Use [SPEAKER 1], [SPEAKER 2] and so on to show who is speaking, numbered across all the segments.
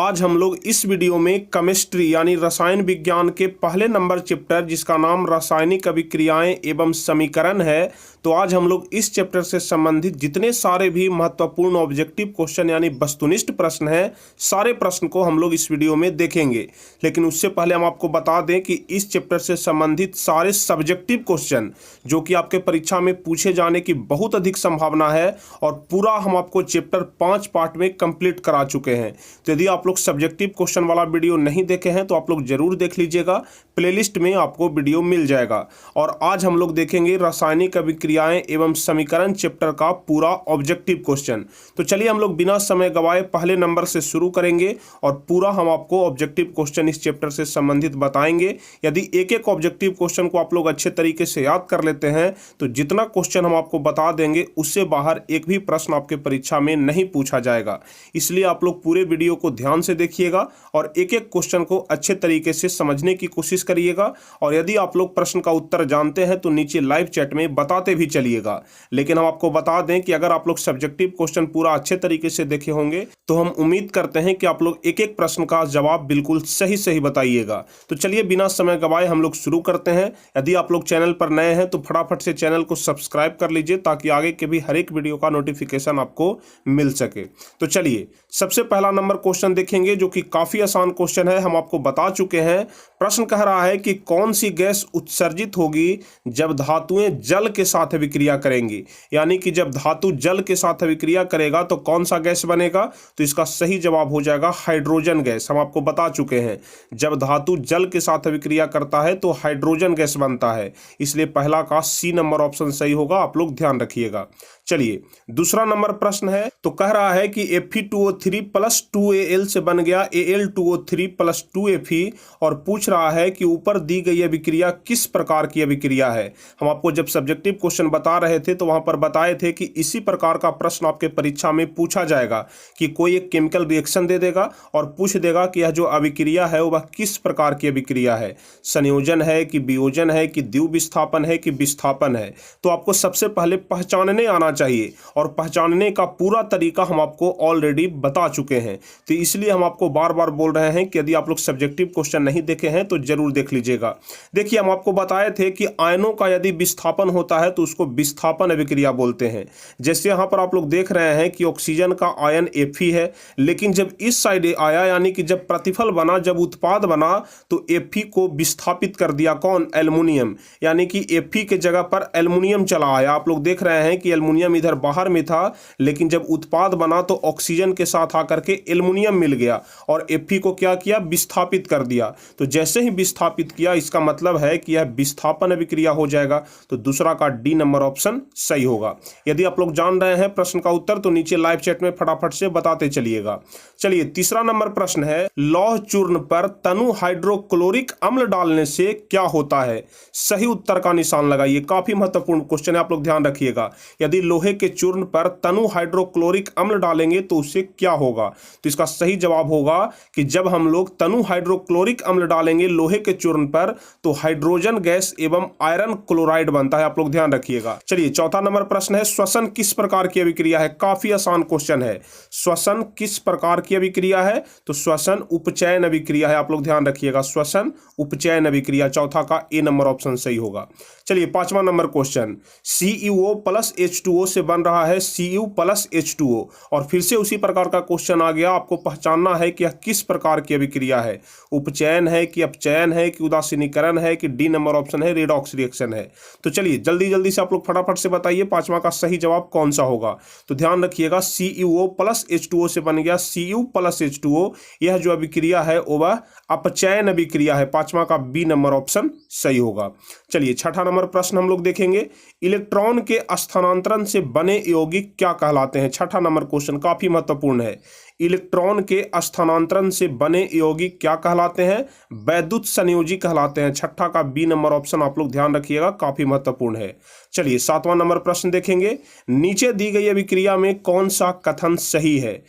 [SPEAKER 1] आज हम लोग इस वीडियो में केमिस्ट्री यानी रसायन विज्ञान के पहले नंबर चैप्टर जिसका नाम रासायनिक अभिक्रियाएं एवं समीकरण है, तो आज हम लोग इस चैप्टर से संबंधित जितने सारे भी महत्वपूर्ण ऑब्जेक्टिव क्वेश्चन यानी वस्तुनिष्ठ प्रश्न हैं, सारे प्रश्न को हम लोग इस वीडियो में देखेंगे। लेकिन उससे पहले हम आपको बता दें कि इस चैप्टर से संबंधित सारे सब्जेक्टिव क्वेश्चन जो कि आपके परीक्षा में पूछे जाने की बहुत अधिक संभावना है और पूरा हम आपको चैप्टर 5 पार्ट में कंप्लीट करा चुके हैं। तो यदि आप लोग सब्जेक्टिव क्वेश्चन वाला वीडियो नहीं देखे हैं तो आप लोग जरूर देख लीजिएगा, प्लेलिस्ट में आपको वीडियो मिल जाएगा। और आज हम लोग देखेंगे रासायनिक अभिक्रियाएं एवं समीकरण चैप्टर का पूरा ऑब्जेक्टिव क्वेश्चन। तो चलिए हम लोग बिना समय गवाए पहले नंबर से शुरू करेंगे और पूरा हम आपको ऑब्जेक्टिव क्वेश्चन इस चैप्टर से संबंधित बताएंगे। यदि एक एक ऑब्जेक्टिव क्वेश्चन को आप लोग अच्छे तरीके से याद कर लेते हैं तो जितना क्वेश्चन हम आपको बता देंगे उससे बाहर एक भी प्रश्न आपके परीक्षा में नहीं पूछा जाएगा। इसलिए आप लोग पूरे वीडियो को ध्यान से देखिएगा और एक एक क्वेश्चन को अच्छे तरीके से समझने की कोशिश करिएगा। और यदि आप लोग प्रश्न का उत्तर जानते हैं तो नीचे लाइव चैट में बताते भी चलिएगा। लेकिन हम आपको बता दें कि अगर आप लोग सब्जेक्टिव क्वेश्चन पूरा अच्छे तरीके से देखे होंगे तो हम उम्मीद करते हैं कि आप लोग एक एक प्रश्न का जवाब बिल्कुल सही सही बताइएगा। तो चलिए बिना समय गवाए हम लोग शुरू करते हैं। यदि आप लोग चैनल पर नए हैं तो फटाफट से चैनल को सब्सक्राइब कर लीजिए ताकि आगे के भी हर एक वीडियो का नोटिफिकेशन आपको मिल सके। तो चलिए सबसे पहला नंबर क्वेश्चन देखेंगे जो कि काफी आसान क्वेश्चन है, हम आपको बता चुके हैं। प्रश्न कह रहा है कि कौन सी गैस उत्सर्जित होगी जब धातुएं जल के साथ अभिक्रिया करेंगी। यानी कि जब धातु जल के साथ अभिक्रिया करेगा तो कौन सा गैस बनेगा, तो इसका सही जवाब हो जाएगा हाइड्रोजन गैस। हम आपको बता चुके हैं जब धातु जल के साथ अभिक्रिया करता है तो हाइड्रोजन गैस बनता है। इसलिए पहला का सी नंबर ऑप्शन सही होगा, आप लोग ध्यान रखिएगा। चलिए दूसरा नंबर प्रश्न है, तो कह रहा है कि Fe2O3 प्लस 2Al से बन गया Al2O3 प्लस 2Fe और पूछ रहा है कि ऊपर दी गई अभिक्रिया किस प्रकार की अभिक्रिया है। हम आपको जब सब्जेक्टिव क्वेश्चन बता रहे थे तो वहां पर बताए थे कि इसी प्रकार का प्रश्न आपके परीक्षा में पूछा जाएगा कि कोई एक केमिकल रिएक्शन दे देगा और पूछ देगा कि यह जो अभिक्रिया है वह किस प्रकार की अभिक्रिया है, संयोजन है कि वियोजन है कि द्विविस्थापन है कि विस्थापन है। तो आपको सबसे पहले पहचानने आना चाहिए और पहचानने का पूरा तरीका हम आपको ऑलरेडी बता चुके हैं। तो इसलिए हम आपको बार बार बोल रहे हैं कि यदि आप लोग सब्जेक्टिव क्वेश्चन नहीं देखे हैं तो जरूर देख लीजिएगा। देखिए हम आपको बताए थे कि आयनों का यदि विस्थापन होता है तो उसको विस्थापन अभिक्रिया बोलते हैं। जैसे यहां पर आप लोग देख रहे हैं कि ऑक्सीजन का आयन Fe है, लेकिन जब इस साइड आया यानी कि जब प्रतिफल बना, जब उत्पाद बना तो Fe को विस्थापित कर दिया कौन, एल्युमिनियम। यानी कि Fe के जगह पर एल्युमिनियम चला आया। आप लोग देख रहे हैं कि एल्युमिनियम इधर बाहर में था, लेकिन जब उत्पाद बना तो ऑक्सीजन के साथ आकर के एल्युमिनियम मिल गया और Fe को क्या किया, विस्थापित कर दिया। तो जैसे ही विस्थापित किया इसका मतलब है कि यह विस्थापन अभिक्रिया हो जाएगा। तो दूसरा का डी नंबर ऑप्शन सही होगा। यदि आप लोग जान रहे हैं प्रश्न का उत्तर तो नीचे लाइव चैट में फटाफट से बताते चलिएगा। चलिए तीसरा नंबर प्रश्न है, लौह चूर्ण पर तनु हाइड्रोक्लोरिक अम्ल डालने से क्या होता है। सही उत्तर का निशान लगाइए, काफी महत्वपूर्ण क्वेश्चन है, आप लोग ध्यान रखिएगा। यदि लोहे के चूर्ण पर तनु हाइड्रोक्लोरिक अम्ल डालेंगे तो उससे क्या होगा, तो इसका सही जवाब होगा कि जब हम लोग तनु हाइड्रोक्लोरिक अम्ल डालेंगे लोहे के चूर्ण पर तो हाइड्रोजन गैस एवं आयरन क्लोराइड बनता है। आप लोग ध्यान रखिएगा। चलिए चौथा नंबर प्रश्न है, श्वसन किस प्रकार की अभिक्रिया है। काफी आसान क्वेश्चन है। श्वसन किस प्रकार की अभिक्रिया है, तो श्वसन उपचयन अभिक्रिया है। आप लोग ध्यान रखिएगा, श्वसन उपचयन अभिक्रिया। चौथा का ए नंबर ऑप्शन सही होगा। चलिए पांचवा number question, CuO plus H2O से बन रहा है Cu प्लस H2O और फिर से उसी प्रकार का क्वेश्चन आ गया। आपको पहचानना है कि यह किस प्रकार की अभिक्रिया है, उपचयन है कि अपचयन है कि उदासीनीकरण है कि डी नंबर ऑप्शन है रेडॉक्स रिएक्शन है। तो चलिए जल्दी जल्दी से आप लोग फटाफट से बताइए पांचवा का सही जवाब कौन सा होगा। तो ध्यान रखिएगा, CuO प्लस H2O से बन गया Cu प्लस H2O। यह जो अभिक्रिया है वह अपचयन अभिक्रिया है। पांचवा का बी नंबर ऑप्शन सही होगा। चलिए छठा नंबर प्रश्न हम लोग देखेंगे, इलेक्ट्रॉन के स्थानांतरण से बने यौगिक क्या कहलाते हैं। छठा नंबर क्वेश्चन काफी महत्वपूर्ण है। इलेक्ट्रॉन के स्थानांतरण से बने यौगिक क्या कहलाते हैं, वैद्युत संयोजी कहलाते हैं। छठा का बी नंबर ऑप्शन आप लोग ध्यान रखिएगा, काफी महत्वपूर्ण है। चलिए 7वां नंबर प्रश्न देखेंगे। नीचे दी गई अभिक्रिया में कौन सा कथन सही है?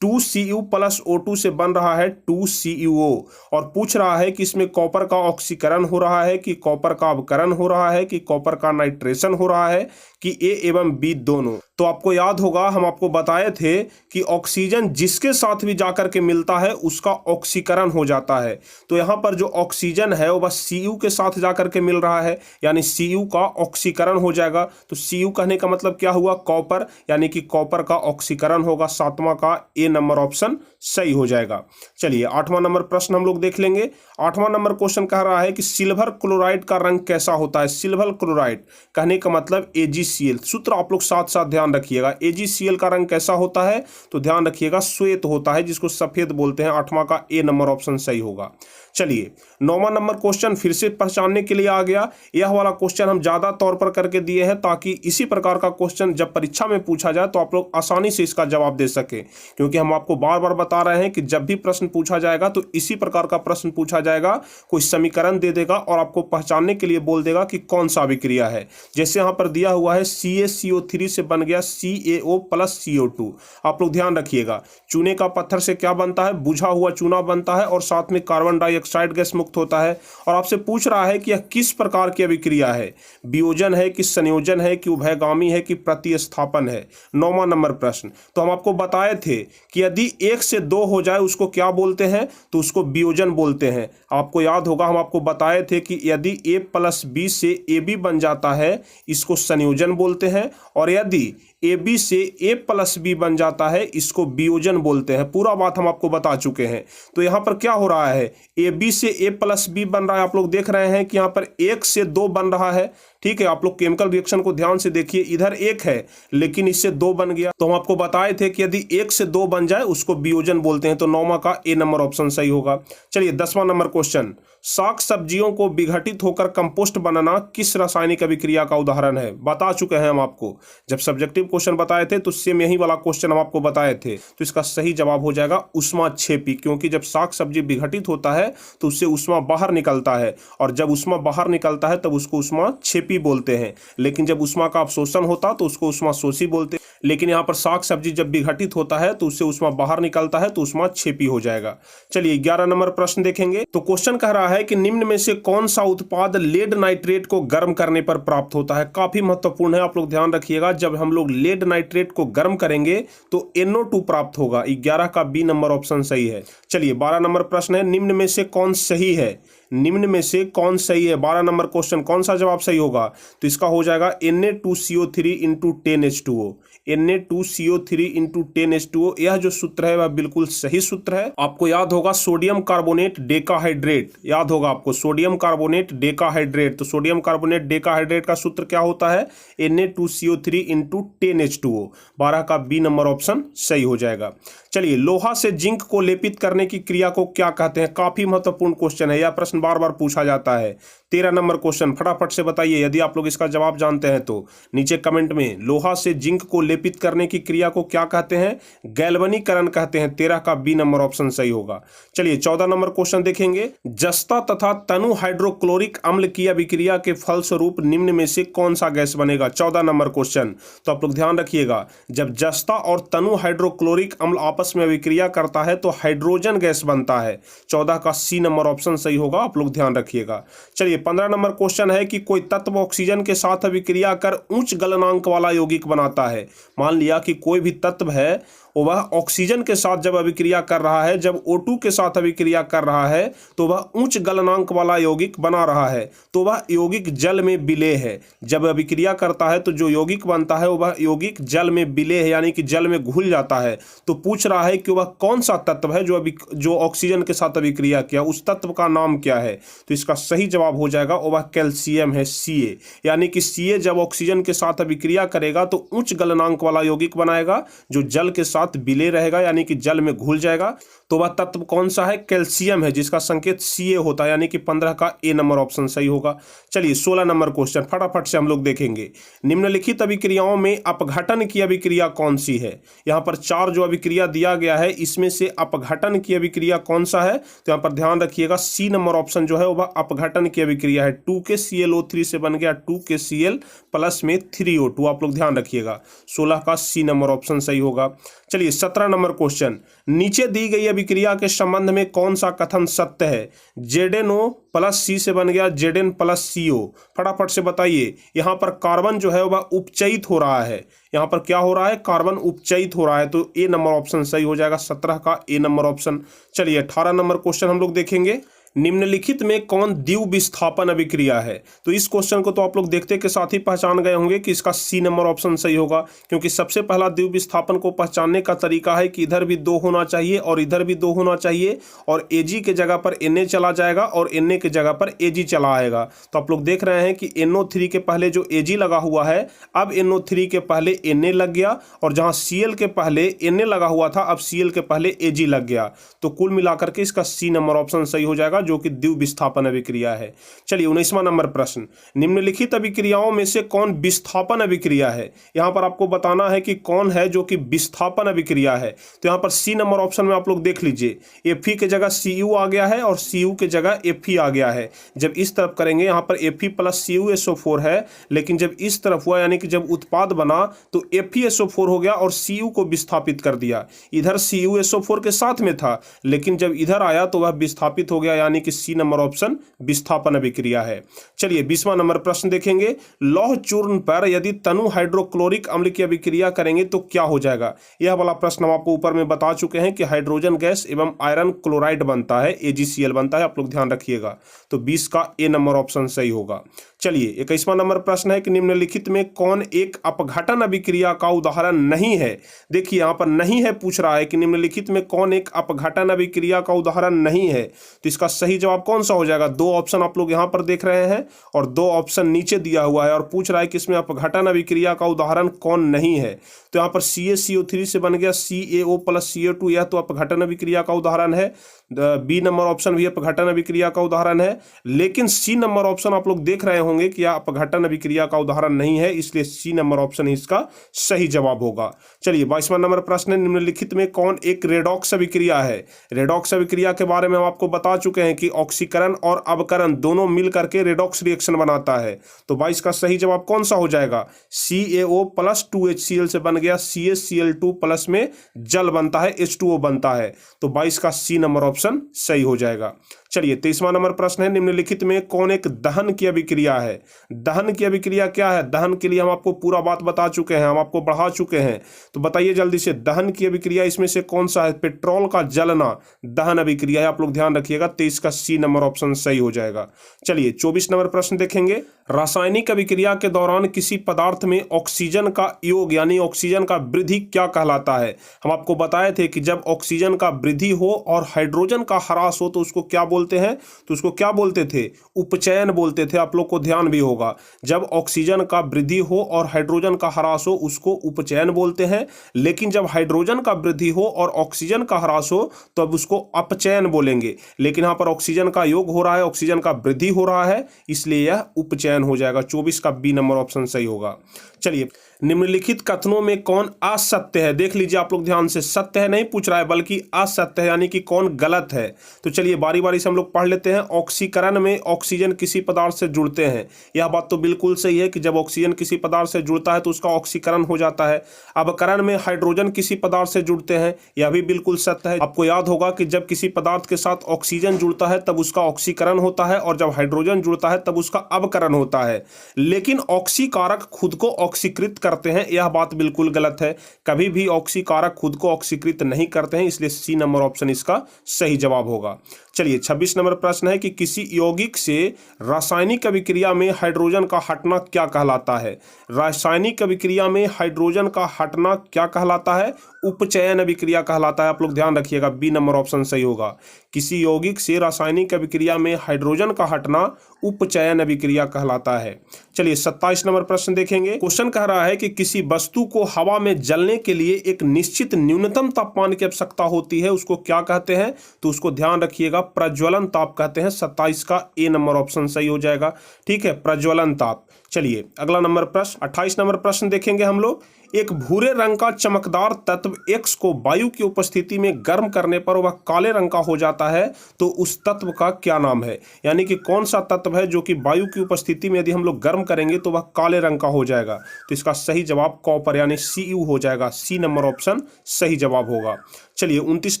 [SPEAKER 1] 2Cu प्लस O2 से बन रहा है 2CuO और पूछ रहा है कि इसमें कॉपर का ऑक्सीकरण हो रहा है कि कॉपर का अवकरण हो रहा है कि कॉपर का नाइट्रेशन हो रहा है कि A एवं B दोनों। तो आपको याद होगा हम आपको बताए थे कि ऑक्सीजन जिसके साथ भी जाकर के मिलता है उसका ऑक्सीकरण हो जाता है। तो यहाँ पर जो ऑक्सीजन है वो बस Cu के साथ जाकर के मिल रहा है यानी Cu का ऑक्सीकरण हो जाएगा। तो Cu कहने का मतलब क्या हुआ? कॉपर, यानी कि कॉपर का ऑक्सीकरण होगा। 7वां का ए नंबर ऑप्शन सही हो जाएगा। चलिए 8वां नंबर प्रश्न हम लोग देख लेंगे। 8वां नंबर क्वेश्चन कह रहा है कि सिल्वर क्लोराइड का रंग कैसा होता है? सिल्वर क्लोराइड कहने का मतलब AgCl। सूत्र आप लोग साथ साथ ध्यान रखिएगा। AgCl का रंग कैसा होता है? तो ध्यान रखिएगा श्वेत होता है, जिसको सफेद बोलते हैं। 8वां का ए नंबर ऑप्शन सही होगा। चलिए 9वां नंबर क्वेश्चन फिर से पहचानने के लिए आ गया। यह वाला क्वेश्चन हम ज्यादा तौर पर करके दिए हैं ताकि इसी प्रकार का क्वेश्चन जब परीक्षा में पूछा जाए तो आप लोग आसानी से इसका जवाब दे सके, क्योंकि हम आपको बार बार बता रहे हैं कि जब भी प्रश्न पूछा जाएगा तो इसी प्रकार का प्रश्न पूछा जाएगा। कोई समीकरण दे देगा और आपको पहचानने के लिए बोल देगा कि कौन सा अभिक्रिया है। जैसे यहाँ पर दिया हुआ है CaCO3 से बन गया CaO प्लस CO2। आप लोग ध्यान रखिएगा, चूने का पत्थर से क्या बनता है? बुझा हुआ चूना बनता है और साथ में कार्बन डाइऑक्साइड गैस मुक्त होता है। और आपसे पूछ रहा है कि यह किस प्रकार की अभिक्रिया है? वियोजन है कि संयोजन है कि उभयगामी है कि प्रतिस्थापन है? 9वां नंबर प्रश्न। तो हम आपको बताए थे कि यदि 1 से 2 हो जाए उसको क्या बोलते हैं? तो उसको वियोजन बोलते हैं। आपको याद होगा हम आपको बताए थे कि यदि A प्लस B से AB बन जाता है इसको संयोजन बोलते हैं, और यदि AB से A प्लस B बन जाता है इसको वियोजन बोलते हैं। पूरा बात हम आपको बता चुके हैं। तो यहाँ पर क्या हो रहा है? AB से A प्लस B बन रहा है। आप लोग देख रहे हैं कि यहाँ पर 1 से 2 बन रहा है। ठीक है, आप लोग केमिकल रिएक्शन को ध्यान से देखिए, इधर 1 है लेकिन इससे 2 बन गया। तो हम आपको बताए थे कि यदि 1 से 2 बन जाए उसको वियोजन बोलते हैं। तो 9वां का ए नंबर ऑप्शन सही होगा। चलिए 10वां नंबर क्वेश्चन। साग सब्जियों को विघटित होकर कंपोस्ट बनाना किस रासायनिक अभिक्रिया का उदाहरण है? बता चुके हैं हम आपको, जब सब्जेक्टिव क्वेश्चन बताए थे तो सेम यही वाला क्वेश्चन हम आपको बताए थे। तो इसका सही जवाब हो जाएगा ऊष्माक्षेपी, क्योंकि जब साग सब्जी विघटित होता है तो उससे ऊष्मा बाहर निकलता है, और जब ऊष्मा बाहर निकलता है तब उसको ऊष्माक्षेपी बोलते हैं। लेकिन जब ऊष्मा का अवशोषण होता तो उसको ऊष्माशोषी बोलते हैं। लेकिन यहाँ पर साग सब्जी जब विघटित होता है तो उससे ऊष्मा बाहर निकलता है तो ऊष्माक्षेपी हो जाएगा। चलिए 11 नंबर प्रश्न देखेंगे। तो क्वेश्चन कह रहा है कि निम्न में से कौन सा उत्पाद लेड नाइट्रेट को गर्म करने पर प्राप्त होता है? काफी महत्वपूर्ण है, आप लोग ध्यान रखिएगा। जब हम लोग लेड नाइट्रेट को गर्म करेंगे तो NO2 प्राप्त होगा। 11 का बी नंबर ऑप्शन सही है। चलिए 12 नंबर प्रश्न है, निम्न में से कौन सही है? निम्न में से कौन सही है? 12 नंबर क्वेश्चन, कौन सा जवाब सही होगा? तो इसका हो जाएगा Na2CO3 into 10H2O। Na2CO3 into 10H2O। यह जो सूत्र है वह बिल्कुल सही सूत्र है। आपको याद होगा सोडियम कार्बोनेट डेकाहाइड्रेट, याद होगा आपको सोडियम कार्बोनेट डेकाहाइड्रेट। तो सोडियम कार्बोनेट डेकाहाइड्रेट का सूत्र क्या होता है? Na2CO3 into 10H2O। 12 का बी नंबर ऑप्शन सही हो जाएगा। चलिए लोहा से जिंक को लेपित करने की क्रिया को क्या कहते हैं? काफी महत्वपूर्ण क्वेश्चन है, यह प्रश्न बार बार पूछा जाता है। 13 नंबर क्वेश्चन, फटाफट से बताइए यदि आप लोग इसका जवाब जानते हैं तो नीचे कमेंट में। लोहा से जिंक को लेपित करने की क्रिया को क्या कहते हैं? गैल्वनीकरण कहते हैं। 13 का बी नंबर ऑप्शन सही होगा। चलिए 14 नंबर क्वेश्चन देखेंगे। जस्ता तथा तनु हाइड्रोक्लोरिक अम्ल की अभिक्रिया के फलस्वरूप निम्न में से कौन सा गैस बनेगा? 14 नंबर क्वेश्चन। तो आप लोग ध्यान रखिएगा, जब जस्ता और तनु हाइड्रोक्लोरिक अम्ल आपस में अभिक्रिया करता है तो हाइड्रोजन गैस बनता है। 14 का सी नंबर ऑप्शन सही होगा, आप लोग ध्यान रखिएगा। चलिए 15 नंबर क्वेश्चन है कि कोई तत्व ऑक्सीजन के साथ अभिक्रिया कर उच्च गलनांक वाला यौगिक बनाता है। मान लिया कि कोई भी तत्व है वह ऑक्सीजन के साथ जब अभिक्रिया कर रहा है, जब O2 के साथ अभिक्रिया कर रहा है तो वह उच्च गलनांक वाला यौगिक बना रहा है, तो वह यौगिक जल में विलेय है। जब अभिक्रिया करता है तो जो यौगिक बनता है वह यौगिक जल में विलेय है, यानी कि जल में घुल जाता है। तो पूछ रहा है कि वह कौन सा तत्व है जो ऑक्सीजन के साथ अभिक्रिया किया, उस तत्व का नाम क्या है? तो इसका सही जवाब हो जाएगा वह कैल्शियम है, Ca। यानी कि Ca जब ऑक्सीजन के साथ अभिक्रिया करेगा तो उच्च गलनांक वाला यौगिक बनाएगा जो जल के साथ विलेय रहेगा, यानी कि जल में घुल जाएगा। तो वह तत्व कौन सा है? कैल्शियम है, जिसका संकेत Ca होता है, यानी कि 15 का ए नंबर ऑप्शन सही होगा। चलिए 16 नंबर क्वेश्चन फटाफट से हम लोग देखेंगे। निम्नलिखित अभिक्रियाओं में अपघटन की अभिक्रिया कौन सी है? यहाँ पर 4 जो अभिक्रिया दिया गया है, इसमें से अपघटन की अभिक्रिया कौन सा है? तो यहाँ पर ध्यान रखिएगा, सी नंबर ऑप्शन जो है वह अपघटन की अभिक्रिया है। 2 के ClO3 से बन गया 2 के Cl प्लस में 3O2, आप लोग ध्यान रखिएगा। 16 का सी नंबर ऑप्शन सही होगा। चलिए 17 नंबर क्वेश्चन, नीचे दी गई अभिक्रिया के संबंध में कौन सा कथन सत्य है? ZnO प्लस C से बन गया Zn प्लस CO। फटाफट से बताइए, यहाँ पर कार्बन जो है वह उपचयित हो रहा है। यहाँ पर क्या हो रहा है? कार्बन उपचयित हो रहा है, तो ए नंबर ऑप्शन सही हो जाएगा, 17 का ए नंबर ऑप्शन। चलिए 18 नंबर क्वेश्चन हम लोग देखेंगे। निम्नलिखित में कौन द्विविस्थापन अभिक्रिया है? तो इस क्वेश्चन को तो आप लोग देखते के साथ ही पहचान गए होंगे कि इसका सी नंबर ऑप्शन सही होगा, क्योंकि सबसे पहला द्विविस्थापन को पहचानने का तरीका है कि इधर भी 2 होना चाहिए और इधर भी 2 होना चाहिए, और Ag के जगह पर Na चला जाएगा और Na के जगह पर Ag चला आएगा। तो आप लोग देख रहे हैं कि NO3 के पहले जो Ag लगा हुआ है, अब NO3 के पहले Na लग गया, और जहाँ Cl के पहले Na लगा हुआ था, अब Cl के पहले Ag लग गया। तो कुल मिलाकर के इसका सी नंबर ऑप्शन सही हो जाएगा, जो कि द्विविस्थापन अभिक्रिया है। चलिए 19वां नंबर प्रश्न, निम्नलिखित अभिक्रियाओं में से कौन विस्थापन अभिक्रिया है? यहां पर आपको बताना है कि कौन है जो कि विस्थापन अभिक्रिया है। तो यहां पर सी नंबर ऑप्शन में आप लोग देख लीजिए, Fe के जगह Cu आ गया है और Cu के जगह Fe आ गया है। जब इस तरफ करेंगे, यहां पर Fe प्लस CuSO4 है, लेकिन जब इस तरफ हुआ, यानी कि जब उत्पाद बना, तो FeSO4 हो गया और Cu को विस्थापित कर दिया। इधर CuSO4 के साथ में था, लेकिन जब इधर आया तो वह विस्थापित हो गया, यानी कि सी नंबर ऑप्शन विस्थापन अभिक्रिया है। चलिए 20वां नंबर प्रश्न देखेंगे। लौह चूर्ण पर यदि तनु हाइड्रोक्लोरिक अम्ल की अभिक्रिया करेंगे तो क्या हो जाएगा? यह वाला प्रश्न हम आपको ऊपर में बता चुके हैं कि हाइड्रोजन गैस एवं आयरन क्लोराइड बनता है, AgCl बनता है, आप लोग ध्यान रखिएगा। तो 20 का ए नंबर ऑप्शन सही होगा। चलिए 21वां नंबर प्रश्न है कि निम्नलिखित में कौन एक अपघटन अभिक्रिया का उदाहरण नहीं है? देखिए यहाँ पर नहीं है पूछ रहा है कि निम्नलिखित में कौन एक अपघटन अभिक्रिया का उदाहरण नहीं है। तो इसका सही जवाब कौन सा हो जाएगा? 2 ऑप्शन आप लोग यहाँ पर देख रहे हैं और 2 ऑप्शन नीचे दिया हुआ है, और पूछ रहा है कि इसमें अपघटन अभिक्रिया का उदाहरण कौन नहीं है। तो यहाँ पर CaCO3 से बन गया CaO प्लस CO2, यह तो अपघटन अभिक्रिया का उदाहरण है। बी नंबर ऑप्शन भी अपघटन अभिक्रिया का उदाहरण है, लेकिन सी नंबर ऑप्शन आप लोग देख रहे होंगे कि यह अपघटन अभिक्रिया का उदाहरण नहीं है, इसलिए सी नंबर ऑप्शन इसका सही जवाब होगा। चलिए 22वां नंबर प्रश्न है, निम्नलिखित में कौन एक रेडॉक्स अभिक्रिया है? रेडॉक्स अभिक्रिया के बारे में हम आपको बता चुके हैं कि ऑक्सीकरण और अवकरण दोनों मिल करके रेडॉक्स रिएक्शन बनाता है। तो 22 का सही जवाब कौन सा हो जाएगा? CaO प्लस 2HCl से बन गया CaCl2 प्लस में जल बनता है, H2O बनता है। तो 22 का सी नंबर ऑप्शन सही हो जाएगा। चलिए 23वां नंबर प्रश्न है, निम्नलिखित में कौन एक दहन की अभिक्रिया है? दहन की अभिक्रिया क्या है? दहन के लिए हम आपको पूरा बात बता चुके हैं, हम आपको बढ़ा चुके हैं, तो बताइए जल्दी से, दहन की अभिक्रिया इसमें से कौन सा है? पेट्रोल का जलना दहन अभिक्रिया है, आप लोग ध्यान रखिएगा। 23 का सी नंबर ऑप्शन सही हो जाएगा। चलिए 24 नंबर प्रश्न देखेंगे। रासायनिक अभिक्रिया के दौरान किसी पदार्थ में ऑक्सीजन का योग यानी ऑक्सीजन का वृद्धि क्या कहलाता है? हम आपको बताए थे कि जब ऑक्सीजन का वृद्धि हो और हाइड्रोजन का ह्रास हो तो उसको क्या बोलते हैं? तो उसको क्या बोलते थे? उपचयन बोलते थे, आप लोग को ध्यान भी होगा। जब ऑक्सीजन का वृद्धि हो और हाइड्रोजन का ह्रास हो उसको उपचयन बोलते हैं, लेकिन जब हाइड्रोजन का वृद्धि हो और ऑक्सीजन का ह्रास हो तो अब उसको अपचयन बोलेंगे। लेकिन यहाँ पर ऑक्सीजन का योग हो रहा है, ऑक्सीजन का वृद्धि हो रहा है, इसलिए यह उपचयन हो जाएगा। 24 का बी नंबर ऑप्शन सही होगा। चलिए निम्नलिखित कथनों में कौन असत्य है? देख लीजिए आप लोग ध्यान से, सत्य है नहीं पूछ रहा है बल्कि असत्य है, यानी कि कौन गलत है। तो चलिए बारी बारी से हम लोग पढ़ लेते हैं। ऑक्सीकरण में ऑक्सीजन किसी पदार्थ से जुड़ते हैं, यह बात तो बिल्कुल सही है कि जब ऑक्सीजन किसी पदार्थ से जुड़ता है तो उसका ऑक्सीकरण हो जाता है। अवकरण में हाइड्रोजन किसी पदार्थ से जुड़ते हैं, यह भी बिल्कुल सत्य है। आपको याद होगा कि जब किसी पदार्थ के साथ ऑक्सीजन जुड़ता है तब उसका ऑक्सीकरण होता है, और जब हाइड्रोजन जुड़ता है तब उसका अवकरण होता है। लेकिन ऑक्सीकारक खुद को ऑक्सीकृत करते हैं, यह बात बिल्कुल गलत है। कभी भी ऑक्सीकारक खुद को ऑक्सीकृत नहीं करते हैं, इसलिए सी नंबर ऑप्शन इसका सही जवाब होगा। चलिए 26 नंबर प्रश्न है कि किसी यौगिक से रासायनिक अभिक्रिया में हाइड्रोजन का हटना क्या कहलाता है? रासायनिक अभिक्रिया में हाइड्रोजन का हटना क्या कहलाता है? उपचयन अभिक्रिया कहलाता है, आप लोग ध्यान रखिएगा। बी नंबर ऑप्शन सही होगा। किसी यौगिक से रासायनिक अभिक्रिया में हाइड्रोजन का हटना उपचयन अभिक्रिया कहलाता है। चलिए 27 नंबर प्रश्न देखेंगे। क्वेश्चन कह रहा है कि किसी वस्तु को हवा में जलने के लिए एक निश्चित न्यूनतम तापमान की आवश्यकता होती है, उसको क्या कहते हैं? तो उसको ध्यान रखिएगा, प्रज्वलन ताप कहते हैं। 27 का ए नंबर ऑप्शन सही हो जाएगा। ठीक है, प्रज्वलन ताप। चलिए अगला नंबर प्रश्न 28 नंबर प्रश्न देखेंगे हम लोग। एक भूरे रंग का चमकदार तत्व X को वायु की उपस्थिति में गर्म करने पर वह काले रंग का हो जाता है, तो उस तत्व का क्या नाम है? यानी कि कौन सा तत्व है जो कि वायु की उपस्थिति में यदि हम लोग गर्म करेंगे तो वह काले रंग का हो जाएगा? तो इसका सही जवाब कॉपर यानी Cu हो जाएगा। सी नंबर ऑप्शन सही जवाब होगा। चलिए 29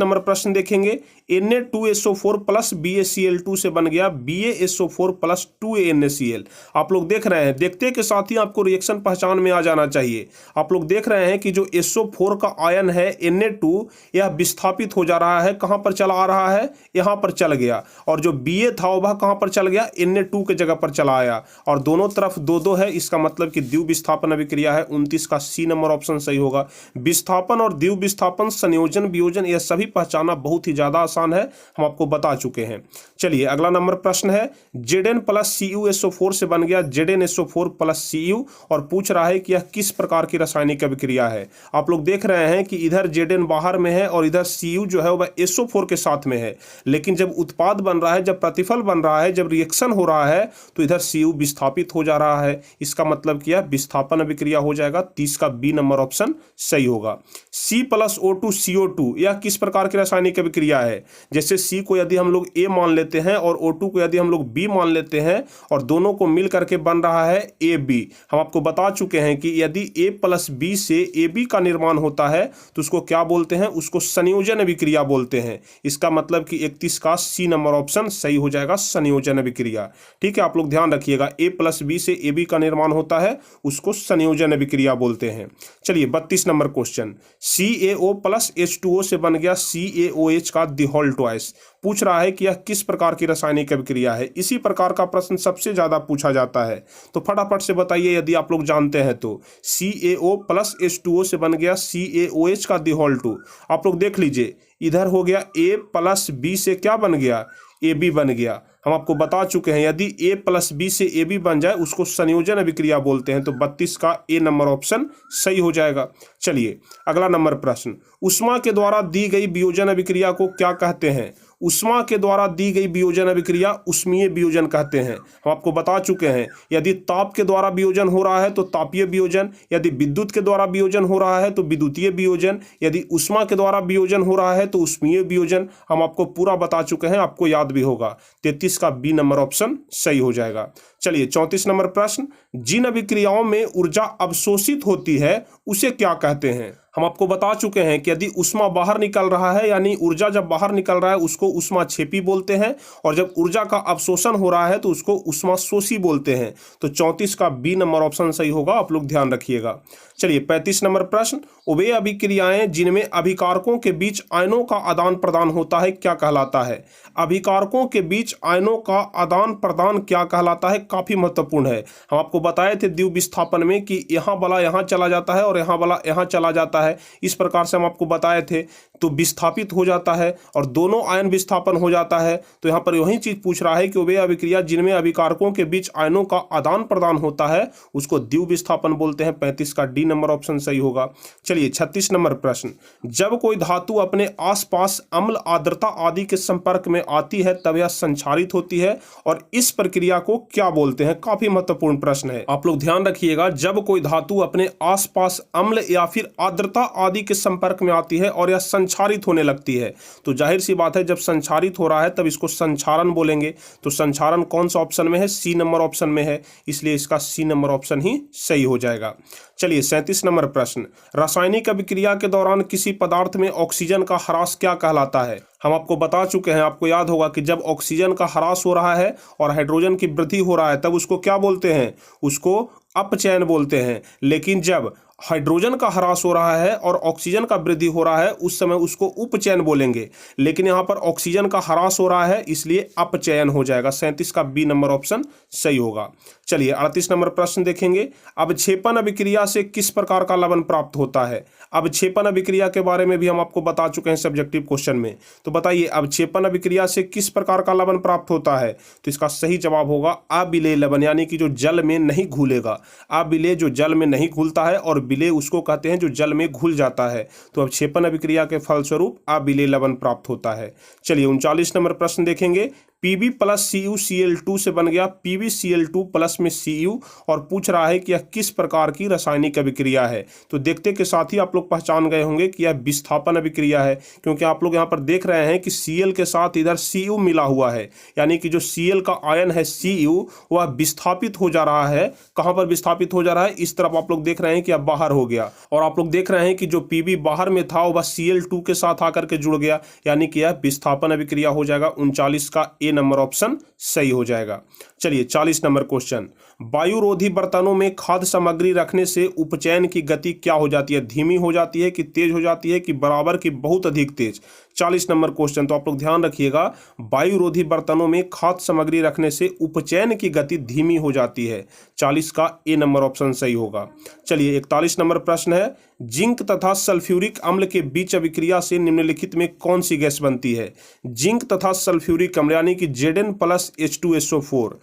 [SPEAKER 1] नंबर प्रश्न देखेंगे। Na2SO4 प्लस BaCl2 से बन गया BaSO4 प्लस 2AnCl। आप लोग देख रहे हैं, देखते के साथ ही आपको रिएक्शन पहचान में आ जाना चाहिए। आप लोग देख रहे हैं कि जो SO4 का आयन है Na2, यह विस्थापित हो जा रहा है। कहां पर चला आ रहा है? यहां पर चल गया। और जो Ba था वह कहां पर चल गया? Na2 के जगह पर चला आया। और दोनों तरफ दो दो है, इसका मतलब कि द्विव विस्थापन अभिक्रिया है। 29 का सी नंबर ऑप्शन सही होगा। विस्थापन और द्विव विस्थापन, संयोजन, वियोजन, यह सभी पहचाना बहुत ही ज्यादा आसान है, हम आपको बता चुके हैं। चलिए अगला नंबर प्रश्न है। Zn प्लस CuSO4 से बन गया ZnSO4 प्लस Cu और पूछ रहा है कि यह किस प्रकार की रासायनिक अभिक्रिया है। आप लोग देख रहे हैं कि इधर Zn बाहर में है और इधर Cu जो है वह SO4 के साथ में है, लेकिन जब उत्पाद बन रहा है, जब प्रतिफल बन रहा है, जब रिएक्शन हो रहा है, तो इधर Cu विस्थापित हो जा रहा है। इसका मतलब कि यह विस्थापन अभिक्रिया हो जाएगा। 30 का बी नंबर ऑप्शन सही होगा। C प्लस O2 CO2 यह किस प्रकार की रासायनिक अभिक्रिया है? जैसे C को यदि हम लोग A मान लेते हैं और O2 को यदि हम लोग B मान लेते हैं और दोनों को मिल करके बन रहा है AB। हम आपको बता चुके हैं कि यदि A प्लस B से AB का निर्माण होता है तो उसको क्या बोलते हैं? उसको संयोजन अभिक्रिया बोलते हैं। इसका मतलब कि 31 का C नंबर ऑप्शन सही हो जाएगा, संयोजन अभिक्रिया। ठीक है, आप लोग ध्यान रखिएगा, A प्लस B से AB का निर्माण होता है, उसको संयोजन अभिक्रिया बोलते हैं। चलिए 32 number question. CaO plus H2O से बन गया CaOH का द होल ट्वाइस। पूछ रहा है कि यह किस प्रकार की रासायनिक अभिक्रिया है। इसी प्रकार का प्रश्न सबसे ज्यादा पूछा जाता है, तो फटाफट से बताइए यदि आप लोग जानते हैं तो। CaO प्लस H2O से बन गया CaOH का द होल टू। आप लोग देख लीजिए, इधर हो गया A प्लस B से क्या बन गया? AB बन गया। हम आपको बता चुके हैं यदि A प्लस B से AB बन जाए उसको संयोजन अभिक्रिया बोलते हैं। तो 32 का ए नंबर ऑप्शन सही हो जाएगा। चलिए अगला नंबर प्रश्न। ऊष्मा के द्वारा दी गई वियोजन अभिक्रिया को क्या कहते हैं? ऊष्मा के द्वारा दी गई वियोजन अभिक्रिया ऊष्मीय वियोजन कहते हैं। हम आपको बता चुके हैं यदि ताप के द्वारा वियोजन हो रहा है तो तापीय वियोजन, यदि विद्युत के द्वारा वियोजन हो रहा है तो विद्युतीय वियोजन, यदि ऊष्मा के द्वारा वियोजन हो रहा है तो ऊष्मीय वियोजन। हम आपको पूरा बता चुके हैं, आपको याद भी होगा। 33 का बी नंबर ऑप्शन सही हो जाएगा। चलिए 34 नंबर प्रश्न। जिन अभिक्रियाओं में ऊर्जा अवशोषित होती है उसे क्या कहते हैं? हम आपको बता चुके हैं कि यदि ऊष्मा बाहर निकल रहा है, यानी ऊर्जा जब बाहर निकल रहा है उसको ऊष्माक्षेपी बोलते हैं, और जब ऊर्जा का अवशोषण हो रहा है तो उसको ऊष्माशोषी बोलते हैं। तो 34 का बी नंबर ऑप्शन सही होगा, आप लोग ध्यान रखिएगा। चलिए 35 नंबर प्रश्न। वे अभिक्रियाएं जिनमें अभिकारकों के बीच आयनों का आदान प्रदान होता है क्या कहलाता है? अभिकारकों के बीच आयनों का आदान प्रदान क्या कहलाता है? काफी महत्वपूर्ण है। हम आपको बताए थे द्विव विस्थापन में कि यहाँ वाला यहाँ चला जाता है और यहाँ वाला यहाँ चला जाता है, इस प्रकार से हम आपको बताए थे। तो विस्थापित हो जाता है और दोनों आयन विस्थापन हो जाता है। तो यहाँ पर वही चीज पूछ रहा है कि वे अभिक्रिया जिनमें अभिकारकों के बीच आयनों का आदान प्रदान होता है उसको द्विव विस्थापन बोलते हैं। 35 का डी नंबर ऑप्शन सही होगा। चलिए 36 नंबर प्रश्न। जब कोई धातु अपने आसपास अम्ल, आर्द्रता आदि के संपर्क में आती है तब यह संक्षारित होती है, और इस प्रक्रिया को क्या बोलते हैं? काफी महत्वपूर्ण प्रश्न है, आप लोग ध्यान रखिएगा। जब कोई धातु अपने आसपास अम्ल या फिर आर्द्रता आदि के संपर्क में आती है और यह संक्षारित होने लगती है, तो जाहिर सी बात है जब संक्षारित हो रहा है तब इसको संक्षारण बोलेंगे। तो संक्षारण कौन सा ऑप्शन में है? सी नंबर ऑप्शन में है, इसलिए इसका सी नंबर ऑप्शन ही सही हो जाएगा। चलिए 37 नंबर प्रश्न। रासायनिक अभिक्रिया के दौरान किसी पदार्थ में ऑक्सीजन का ह्रास क्या कहलाता है? हम आपको बता चुके हैं, आपको याद होगा कि जब ऑक्सीजन का ह्रास हो रहा है और हाइड्रोजन की वृद्धि हो रहा है तब उसको क्या बोलते हैं? उसको अपचयन बोलते हैं। लेकिन जब हाइड्रोजन का ह्रास हो रहा है और ऑक्सीजन का वृद्धि हो रहा है, उस समय उसको उपचयन बोलेंगे। लेकिन यहाँ पर ऑक्सीजन का ह्रास हो रहा है, इसलिए अपचयन हो जाएगा। 37 का बी नंबर ऑप्शन सही होगा। चलिए 38 नंबर प्रश्न देखेंगे। अवक्षेपण अभिक्रिया से किस प्रकार का लवण प्राप्त होता है? अवक्षेपण अभिक्रिया के बारे में भी हम आपको बता चुके हैं सब्जेक्टिव क्वेश्चन में। तो बताइए अवक्षेपण अभिक्रिया से किस प्रकार का लवण प्राप्त होता है? तो इसका सही जवाब होगा अविलेय लवण, यानी कि जो जल में नहीं घुलेगा। अविलेय जो जल में नहीं घुलता है और विलेय उसको कहते हैं जो जल में घुल जाता है। तो अवक्षेपण अभिक्रिया के फलस्वरूप अविलेय लवण प्राप्त होता है। चलिए 39 नंबर प्रश्न देखेंगे। Pb प्लस CuCl2 से बन गया PbCl2 प्लस में Cu और पूछ रहा है कि यह किस प्रकार की रासायनिक अभिक्रिया है। तो देखते के साथ ही आप लोग पहचान गए होंगे कि यह विस्थापन अभिक्रिया है, क्योंकि आप लोग यहाँ पर देख रहे हैं कि Cl के साथ इधर Cu मिला हुआ है, यानी कि जो Cl का आयन है Cu वह विस्थापित हो जा रहा है। कहाँ पर विस्थापित हो जा रहा है? इस तरफ आप लोग देख रहे हैं कि अब बाहर हो गया, और आप लोग देख रहे हैं कि जो Pb बाहर में था वह Cl2 के साथ आकर के जुड़ गया, यानी कि यह विस्थापन अभिक्रिया हो जाएगा। 39 का ए नंबर ऑप्शन सही हो जाएगा। चलिए 40 नंबर क्वेश्चन। वायुरोधी बर्तनों में खाद्य सामग्री रखने से उपचयन की गति क्या हो जाती है? धीमी हो जाती है कि तेज हो जाती है कि बराबर की बहुत अधिक तेज? 40 नंबर क्वेश्चन, तो आप लोग ध्यान रखिएगा, वायुरोधी बर्तनों में खाद्य सामग्री रखने से उपचयन की गति धीमी हो जाती है। 40 का ए नंबर ऑप्शन सही होगा। चलिए 41 नंबर प्रश्न है। जिंक तथा सल्फ्यूरिक अम्ल के बीच अभिक्रिया से निम्नलिखित में कौन सी गैस बनती है? जिंक तथा सल्फ्यूरिक अम्ल यानी कि Zn plus H2SO4,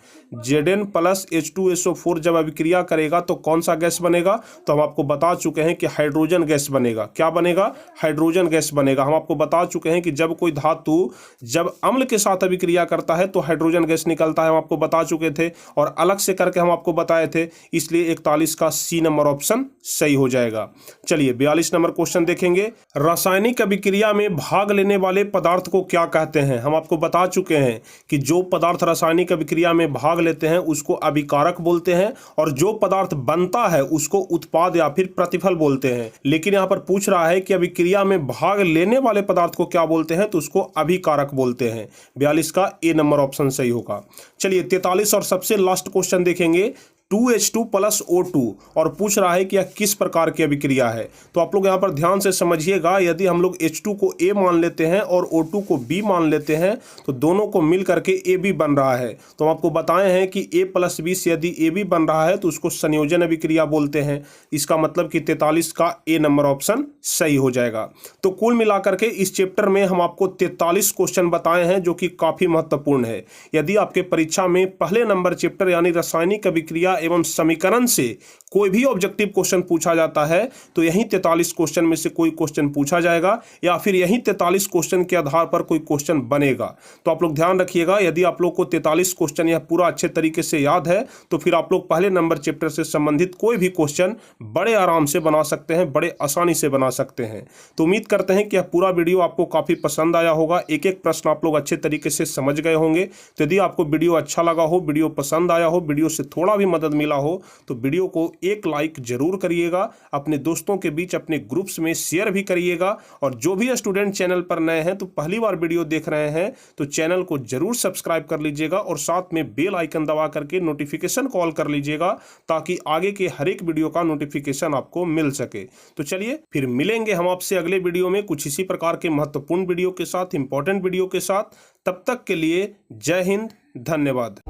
[SPEAKER 1] Zn plus H2SO4 जब अभिक्रिया करेगा तो कौन सा गैस बनेगा? तो हम आपको बता चुके हैं कि हाइड्रोजन गैस बनेगा। क्या बनेगा? हाइड्रोजन गैस बनेगा। हम आपको बता चुके हैं कि जब कोई धातु जब अम्ल के साथ अभिक्रिया करता है तो हाइड्रोजन गैस निकलता है, हम आपको बता चुके थे और अलग से करके हम आपको बताए थे, इसलिए 41 का सी नंबर ऑप्शन सही हो जाएगा। चलिए 42 नंबर क्वेश्चन देखेंगे। रासायनिक अभिक्रिया में भाग लेने वाले पदार्थ को क्या कहते हैं? हम आपको बता चुके हैं कि जो पदार्थ रासायनिक अभिक्रिया में भाग लेते हैं उसको अभिकारक बोलते हैं, और जो पदार्थ बनता है उसको उत्पाद या फिर प्रतिफल बोलते हैं। लेकिन यहाँ पर पूछ रहा है कि अभिक्रिया में भाग लेने वाले पदार्थ को क्या बोलते हैं? तो उसको अभिकारक बोलते हैं। 42 का ए नंबर ऑप्शन सही होगा। चलिए 43 और सबसे लास्ट क्वेश्चन देखेंगे। 2H2 प्लस O2 और पूछ रहा है कि यह किस प्रकार की अभिक्रिया है? तो आप लोग यहाँ पर ध्यान से समझिएगा, यदि हम लोग H2 को A मान लेते हैं और O2 को B मान लेते हैं तो दोनों को मिल करके AB बन रहा है। तो हम आपको बताए हैं कि A प्लस B से यदि AB बन रहा है तो उसको संयोजन अभिक्रिया बोलते हैं। इसका मतलब कि 43 का ए नंबर ऑप्शन सही हो जाएगा। तो कुल मिलाकर के इस चैप्टर में हम आपको 43 क्वेश्चन बताए हैं जो कि काफ़ी महत्वपूर्ण है। यदि आपके परीक्षा में पहले नंबर चैप्टर यानी रासायनिक अभिक्रिया एवं समीकरण से कोई भी ऑब्जेक्टिव क्वेश्चन पूछा जाता है तो यही 43 क्वेश्चन में से कोई क्वेश्चन पूछा जाएगा, या फिर यही 43 क्वेश्चन के आधार पर कोई क्वेश्चन बनेगा। तो आप लोग ध्यान रखिएगा, यदि आप लोग को 43 क्वेश्चन यह पूरा अच्छे तरीके से याद है तो फिर आप लोग पहले नंबर चैप्टर से संबंधित कोई भी क्वेश्चन बड़े आराम से बना सकते हैं, बड़े आसानी से बना सकते हैं। तो उम्मीद करते हैं कि यह पूरा वीडियो आपको काफ़ी पसंद आया होगा, एक एक प्रश्न आप लोग अच्छे तरीके से समझ गए होंगे। तो यदि आपको वीडियो अच्छा लगा हो, वीडियो पसंद आया हो, वीडियो से थोड़ा भी मदद मिला हो तो वीडियो को एक लाइक जरूर करिएगा, अपने दोस्तों के बीच अपने ग्रुप्स में शेयर भी करिएगा। और जो भी स्टूडेंट चैनल पर नए हैं तो पहली बार वीडियो देख रहे हैं तो चैनल को जरूर सब्सक्राइब कर लीजिएगा और साथ में बेल आइकन दबा करके नोटिफिकेशन कॉल कर लीजिएगा ताकि आगे के हर एक वीडियो का नोटिफिकेशन आपको मिल सके। तो चलिए फिर मिलेंगे हम आपसे अगले वीडियो में कुछ इसी प्रकार के महत्वपूर्ण वीडियो के साथ, इंपॉर्टेंट वीडियो के साथ। तब तक के लिए जय हिंद, धन्यवाद।